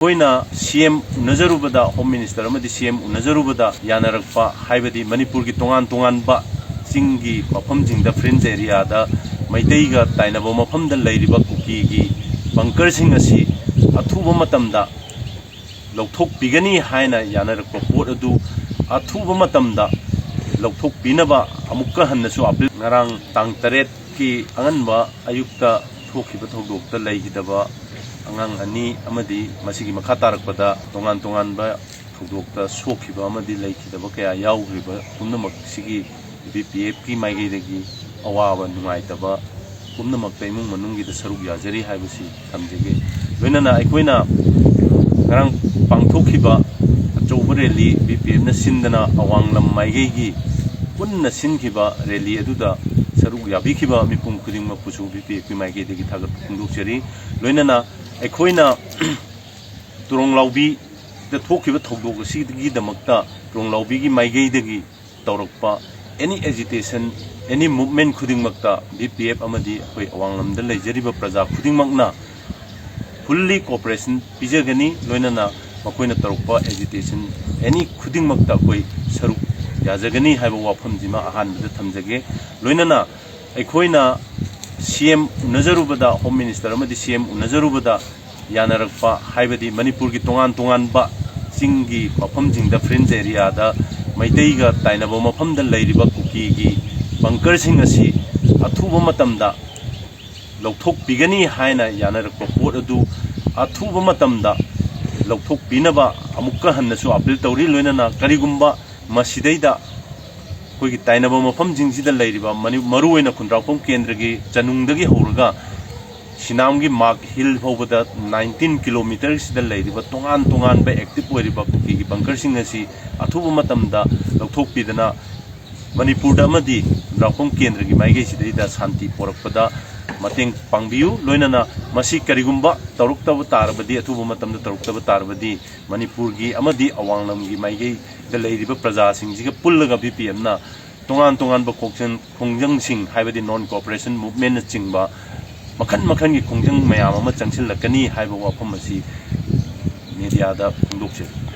कोईना CM उनजरुबदा home minister अमदी CM उनजरुबदा यानरकपा हाइबदी मणिपुर की तोंगान तोंगानबा चिंगी मफमजिंगदा फ्रेंज एरियादा मैतैगा ताइनबो मफमदा लैरिबा कुकीगी बंकरसिंग असि अथुबा मतमदा लौथोकपिगनी हायना यानरकपा पोट अदु अथुबा मतमदा लौथोकपिनबा अमुक्का हन्नसु अपील ngarang tang 8 की अंगनबा अयुक्ता थोखिबा थौदोक्ता लैगिदबा अंगांग अनि अमदी मसिगी मखा तारकपदा तोंगान तोंगानबा थौदोक्ता सोखिबा अमदी लैखिदबा कया याउग्रिबा पुनमक सिगी बीपीएफ की माइगैदगी अवाबा नुंगाइतबा पुनमक तैमुंग मनुंगी द सरुक याजरी हाइबसी थमजेगे लोइनना अखोइना ngarang पांगथोखिबा अचौबा रैली बीपीएफ न सिंदना अवांगलम माइगैगी पुन्ना सिनखिबा रैली अदुदा सरुक याबिखिबा मिपुम खुदिंगमक पुसु बीपीएफ की माइगैदगी थागत फोंदोकचरी लोइनना अखोइना तुरोंगलाउबी द थोखिबा थौदोक असिगीदमक्ता तुरोंगलाउबी की माइगैदगी तौरकपा एनी एजिटेशन एनी मूवमेंट खुदिंगमक्ता बीपीएफ अमदी अखोइ अवांगलमदा लैजरिबा प्रजा खुदिंगमक्ना फुल्ली कोऑपरेशन पिजगनी लोइनना मखोइना तौरकपा एजिटेशन एनी खुदिंगमक्ता अखोइ सरुक याजगनी हाइबा वाफमजिमा अहानबदा थमजगे लोइनना अखोइना सीएम उनजरुबदा होम मिनिस्टर अमदी सीएम उनजरुबदा यानरकपा हाइबदी मणिपुर की तोंगान तोंगानबा चिंगी मफमजिंगदा फ्रेंज एरियादा मैतैगा ताइनबो मफमदा लैरिबा कुकीगी बंकरसिंग असि अथुबा मतमदा लौथोकपिगनी हायना यानरकपा पोट अदु अथुबा मतमदा लौथोकपिनबा अमुक्का हन्नसु अपील तौरी लोइनना करिगुम्बा मसिदैदा कोई ताइनबा मफमजिंगसिदा लैरिबा मरुओइना खुंद्रावफम केंद्र की चनुंगदगी हौरगा सिनामगी मार्क हिल फाउबदा 19 किलोमीटर सिदा लैरिबा तोंगान तोंगानबा एक्टिव ओइरिबा कुकीगी बंकरसिंग असि अथुबा मतमदा लौथोकपिदना मणिपुरदा अमदी खुंद्रावफम केंद्र की माइगैसिदैदा शांति पोरकपदा मतेंग पांगबियु लोइनना मसी करिगुम्बा तौरक्तबा तारबदी अथुबा मतमदा तौरक्तबा तारबदी मणिपुर की अमदी अवांगलमगी माइगै द लैरिबा प्रजासिंगजिगा पुल्लगा बीपीएम ना तोंगान तोंगानबा खोंजंगसिंग हाइबदी नॉन कोऑपरेशन मूवमेंट चिंगबा मखन मखन की खोंजंग मयाम अमा चंगसिलकनी हाइबा वाफम असी मीडियादा फोंदोकचे।